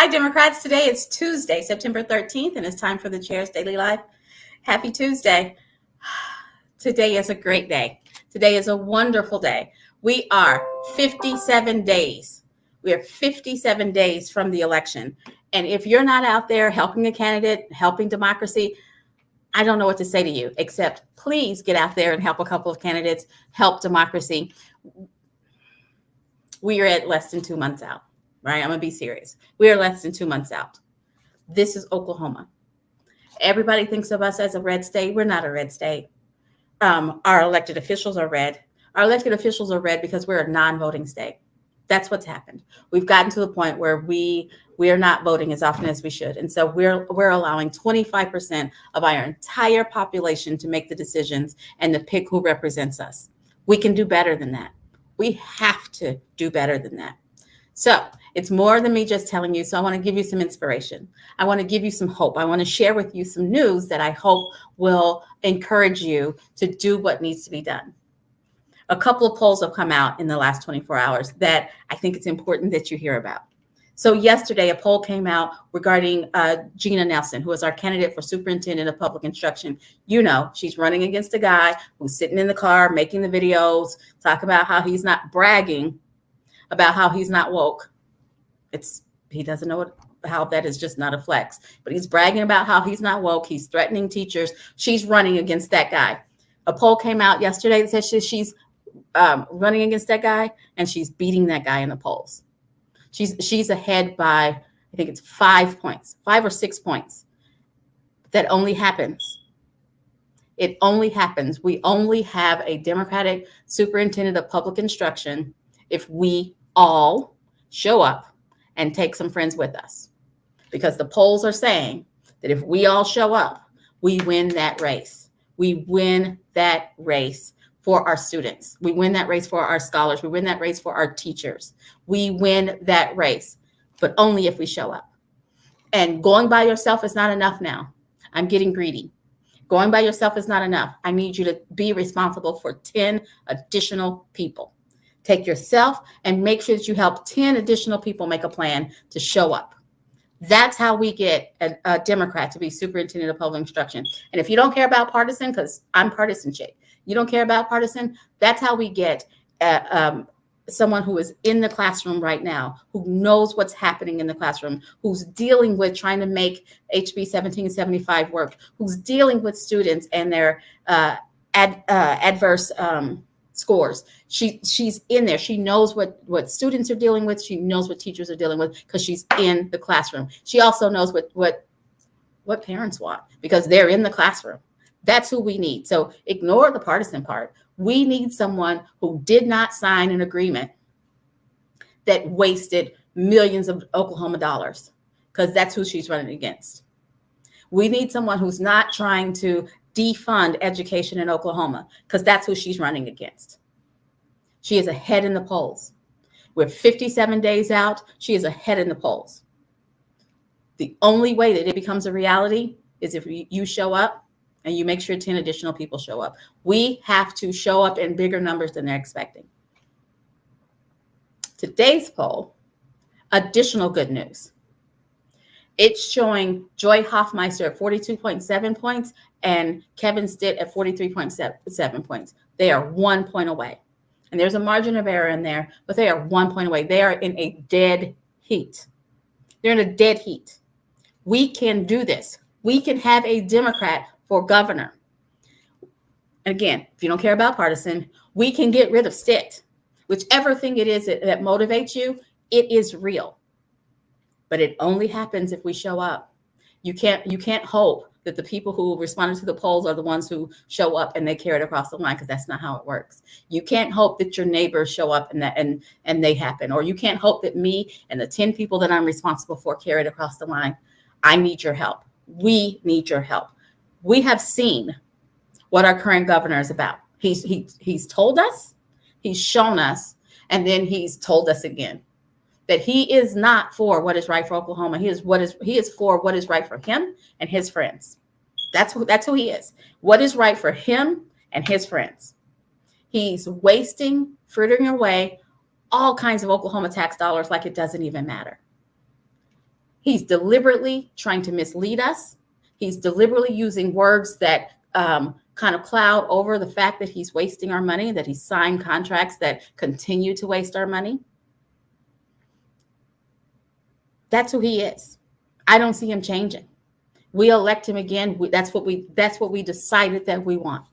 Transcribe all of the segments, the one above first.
Hi, Democrats. Today is Tuesday, September 13th, and it's time for the Chair's Daily Life. Happy Tuesday. Today is a great day. Today is a wonderful day. We are 57 days. We are 57 days from the election. And if you're not out there helping a candidate, helping democracy, I don't know what to say to you, except please get out there and help a couple of candidates, help democracy. We are at less than 2 months out, right? I'm going to be serious. We are less than 2 months out. This is Oklahoma. Everybody thinks of us as a red state. We're not a red state. Our elected officials are red. Our elected officials are red because we're a non-voting state. That's what's happened. We've gotten to the point where we are not voting as often as we should. And so we're allowing 25% of our entire population to make the decisions and to pick who represents us. We can do better than that. We have to do better than that. So it's more than me just telling you. So I want to give you some inspiration. I want to give you some hope. I want to share with you some news that I hope will encourage you to do what needs to be done. A couple of polls have come out in the last 24 hours that I think it's important that you hear about. So yesterday, a poll came out regarding Gina Nelson, who is our candidate for superintendent of public instruction. You know, she's running against a guy who's sitting in the car, making the videos, talk about how he's not bragging about how he's not woke. He doesn't know how that is just not a flex, but he's bragging about how he's not woke. He's threatening teachers. She's running against that guy. A poll came out yesterday that says she's running against that guy, and she's beating that guy in the polls. She's ahead by, I think it's 5 points, 5 or 6 points. That only happens. It only happens. We only have a Democratic superintendent of public instruction if we all show up and take some friends with us. Because the polls are saying that if we all show up, we win that race. We win that race for our students. We win that race for our scholars. We win that race for our teachers. We win that race, but only if we show up. And going by yourself is not enough now. I'm getting greedy. Going by yourself is not enough. I need you to be responsible for 10 additional people. Take yourself and make sure that you help 10 additional people make a plan to show up. That's how we get a Democrat to be superintendent of public instruction. And if you don't care about partisan, because I'm partisan chick, you don't care about partisan, that's how we get someone who is in the classroom right now, who knows what's happening in the classroom, who's dealing with trying to make HB 1775 work, who's dealing with students and their adverse scores. She's in there. She knows what students are dealing with. She knows what teachers are dealing with because she's in the classroom. She also knows what parents want because they're in the classroom. That's who we need. So ignore the partisan part. We need someone who did not sign an agreement that wasted millions of Oklahoma dollars, because that's who she's running against. We need someone who's not trying to defund education in Oklahoma, because that's who she's running against. She is ahead in the polls. We're 57 days out. She is ahead in the polls. The only way that it becomes a reality is if you show up and you make sure 10 additional people show up. We have to show up in bigger numbers than they're expecting. Today's poll, additional good news. It's showing Joy Hoffmeister at 42.7 points and Kevin Stitt at 43.7 points. They are 1 point away. And there's a margin of error in there, but they are 1 point away. They are in a dead heat. They're in a dead heat. We can do this. We can have a Democrat for governor. And again, if you don't care about partisan, we can get rid of Stitt. Whichever thing it is that motivates you, it is real. But it only happens if we show up. You can't hope that the people who responded to the polls are the ones who show up and they carry it across the line, because that's not how it works. You can't hope that your neighbors show up and they happen, or you can't hope that me and the 10 people that I'm responsible for carry it across the line. I need your help. We need your help. We have seen what our current governor is about. He's told us, he's shown us, and then he's told us again that he is not for what is right for Oklahoma. He is for what is right for him and his friends. That's who he is. What is right for him and his friends. He's frittering away all kinds of Oklahoma tax dollars like it doesn't even matter. He's deliberately trying to mislead us. He's deliberately using words that kind of cloud over the fact that he's wasting our money, that he's signed contracts that continue to waste our money. That's who he is. I don't see him changing. We elect him again. That's what we decided that we want.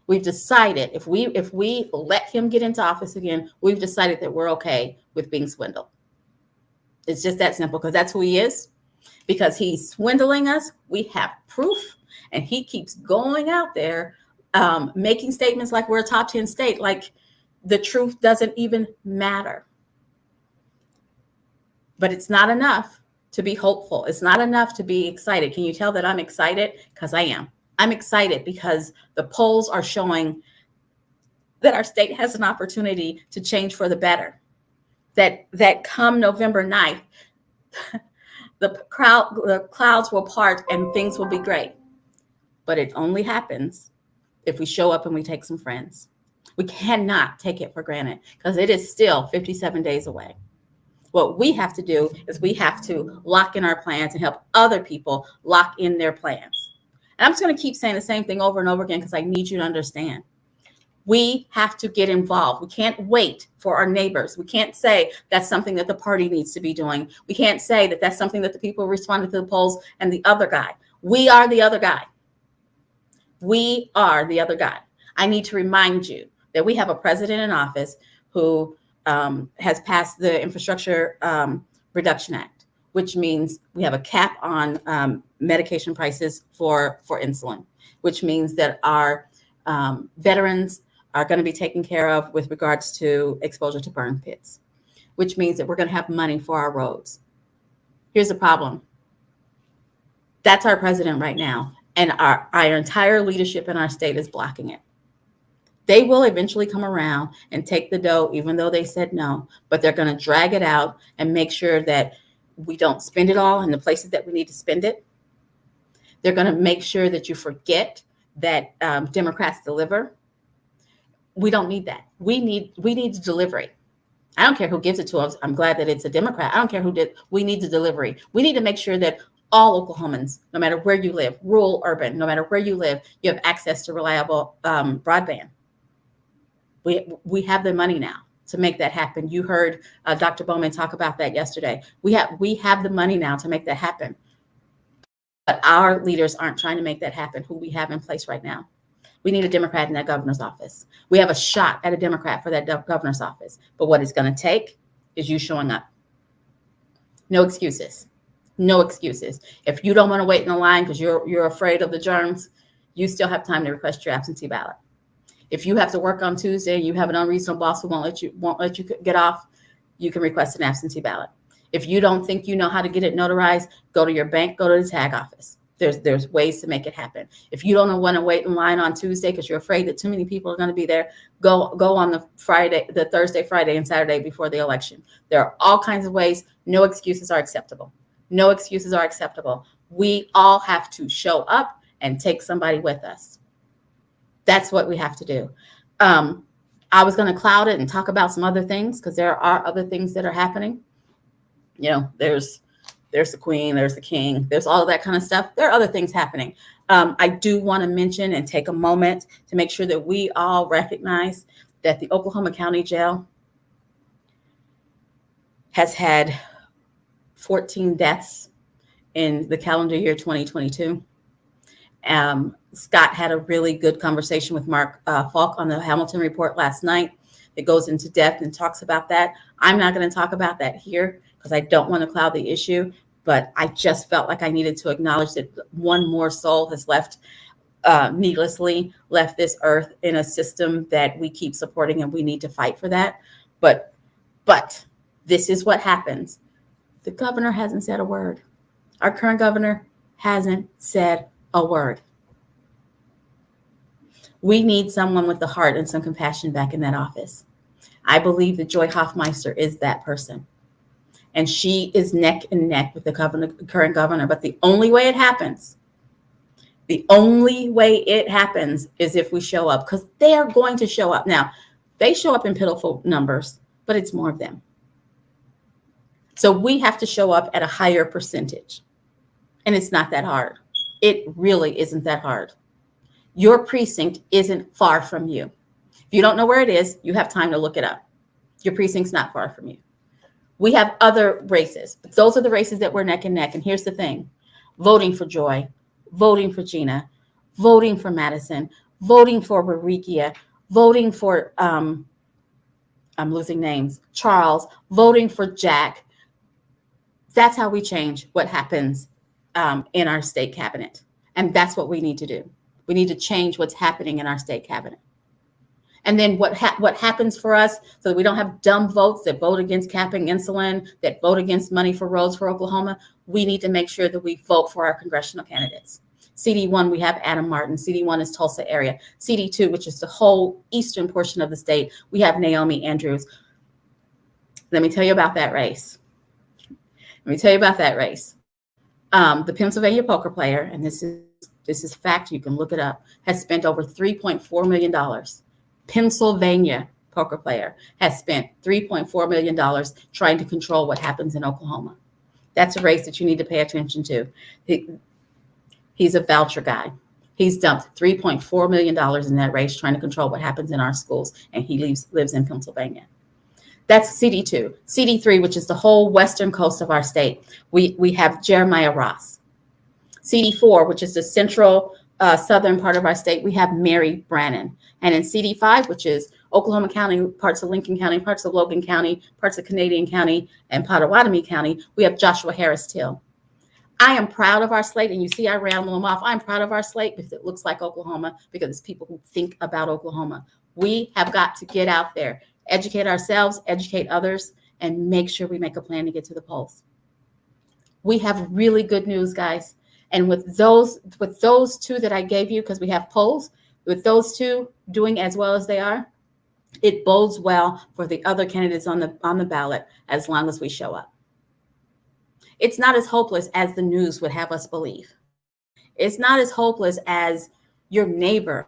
We've decided if we let him get into office again, we've decided that we're okay with being swindled. It's just that simple, because that's who he is. Because he's swindling us. We have proof, and he keeps going out there making statements like we're a top 10 state, like the truth doesn't even matter. But it's not enough to be hopeful. It's not enough to be excited. Can you tell that I'm excited? Because I am. I'm excited because the polls are showing that our state has an opportunity to change for the better. That come November 9th, the clouds will part and things will be great. But it only happens if we show up and we take some friends. We cannot take it for granted, because it is still 57 days away. What we have to do is we have to lock in our plans and help other people lock in their plans. And I'm just going to keep saying the same thing over and over again, because I need you to understand. We have to get involved. We can't wait for our neighbors. We can't say that's something that the party needs to be doing. We can't say that that's something that the people responding to the polls and the other guy. We are the other guy. We are the other guy. I need to remind you that we have a president in office who has passed the Infrastructure Reduction Act, which means we have a cap on medication prices for insulin, which means that our veterans are going to be taken care of with regards to exposure to burn pits, which means that we're going to have money for our roads. Here's the problem. That's our president right now, and our entire leadership in our state is blocking it. They will eventually come around and take the dough, even though they said no, but they're going to drag it out and make sure that we don't spend it all in the places that we need to spend it. They're going to make sure that you forget that Democrats deliver. We don't need that. We need delivery. I don't care who gives it to us. I'm glad that it's a Democrat. I don't care who did. We need the delivery. We need to make sure that all Oklahomans, no matter where you live, rural, urban, no matter where you live, you have access to reliable broadband. We have the money now to make that happen. You heard Dr. Bowman talk about that yesterday. We have the money now to make that happen. But our leaders aren't trying to make that happen, who we have in place right now. We need a Democrat in that governor's office. We have a shot at a Democrat for that governor's office. But what it's going to take is you showing up. No excuses. No excuses. If you don't want to wait in the line because you're afraid of the germs, you still have time to request your absentee ballot. If you have to work on Tuesday and you have an unreasonable boss who won't let you get off, you can request an absentee ballot. If you don't think you know how to get it notarized, go to your bank, go to the tag office. There's ways to make it happen. If you don't want to wait in line on Tuesday because you're afraid that too many people are going to be there, go on the Thursday, Friday, and Saturday before the election. There are all kinds of ways. No excuses are acceptable. No excuses are acceptable. We all have to show up and take somebody with us. That's what we have to do. I was going to cloud it and talk about some other things, because there are other things that are happening. You know, there's the queen, there's the king, there's all of that kind of stuff. There are other things happening. I do want to mention and take a moment to make sure that we all recognize that the Oklahoma County Jail has had 14 deaths in the calendar year 2022. Scott had a really good conversation with Mark Falk on the Hamilton Report last night. It goes into depth and talks about that. I'm not going to talk about that here because I don't want to cloud the issue, but I just felt like I needed to acknowledge that one more soul has needlessly left this earth in a system that we keep supporting, and we need to fight for that. But this is what happens. The governor hasn't said a word. Our current governor hasn't said a word. We need someone with the heart and some compassion back in that office. I believe that Joy Hoffmeister is that person. And she is neck and neck with the current governor. But the only way it happens is if we show up, because they are going to show up. Now, they show up in pitiful numbers, but it's more of them. So we have to show up at a higher percentage. And it's not that hard. It really isn't that hard. Your precinct isn't far from you. If you don't know where it is, you have time to look it up. Your precinct's not far from you. We have other races, but those are the races that we're neck and neck. And here's the thing: voting for Joy, voting for Gina, voting for Madison, voting for Rarikia, voting for, I'm losing names, Charles, voting for Jack. That's how we change what happens in our state cabinet. And that's what we need to do. We need to change what's happening in our state cabinet. And then what happens for us, so that we don't have dumb votes that vote against capping insulin, that vote against money for roads for Oklahoma. We need to make sure that we vote for our congressional candidates. CD1, we have Adam Martin. CD1 is Tulsa area. CD2, which is the whole eastern portion of the state, we have Naomi Andrews. Let me tell you about that race. The Pennsylvania poker player, and this is fact, you can look it up, has spent over $3.4 million. Pennsylvania poker player has spent $3.4 million trying to control what happens in Oklahoma. That's a race that you need to pay attention to. He's a voucher guy. He's dumped $3.4 million in that race trying to control what happens in our schools, and he lives in Pennsylvania. That's CD2. CD3, which is the whole western coast of our state, we have Jeremiah Ross. CD4, which is the central southern part of our state, we have Mary Brannon. And in CD5, which is Oklahoma County, parts of Lincoln County, parts of Logan County, parts of Canadian County, and Pottawatomie County, we have Joshua Harris Till. I am proud of our slate, and you see I ramble them off. I'm proud of our slate because it looks like Oklahoma, because it's people who think about Oklahoma. We have got to get out there, educate ourselves, educate others, and make sure we make a plan to get to the polls. We have really good news, guys. And with those two that I gave you, because we have polls, with those two doing as well as they are, it bodes well for the other candidates on the ballot as long as we show up. It's not as hopeless as the news would have us believe. It's not as hopeless as your neighbor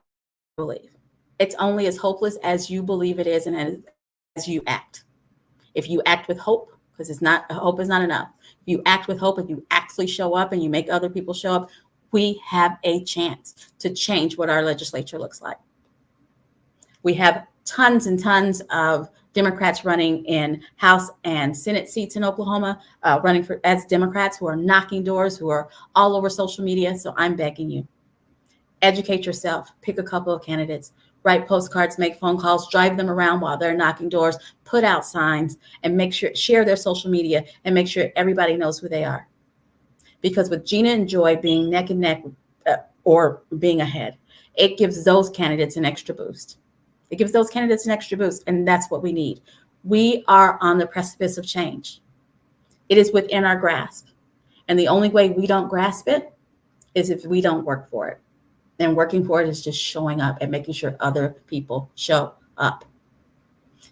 believe. It's only as hopeless as you believe it is and as you act. If you act with hope, because hope is not enough. If you act with hope and you actually show up and you make other people show up, we have a chance to change what our legislature looks like. We have tons and tons of Democrats running in House and Senate seats in Oklahoma, running as Democrats, who are knocking doors, who are all over social media. So I'm begging you, educate yourself, pick a couple of candidates, write postcards, make phone calls, drive them around while they're knocking doors, put out signs, and make sure, share their social media, and make sure everybody knows who they are. Because with Gina and Joy being neck and neck or being ahead, it gives those candidates an extra boost. It gives those candidates an extra boost, and that's what we need. We are on the precipice of change. It is within our grasp. And the only way we don't grasp it is if we don't work for it. And working for it is just showing up and making sure other people show up.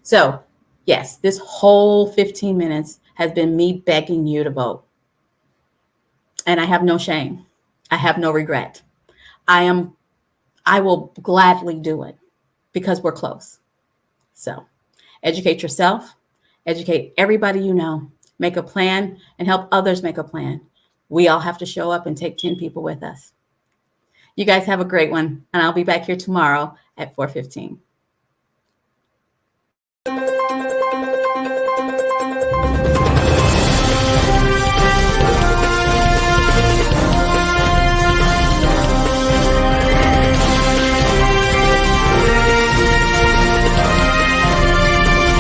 So, yes, this whole 15 minutes has been me begging you to vote. And I have no shame. I have no regret. I will gladly do it because we're close. So, educate yourself, educate everybody you know, make a plan, and help others make a plan. We all have to show up and take 10 people with us. You guys have a great one, and I'll be back here tomorrow at 4:15.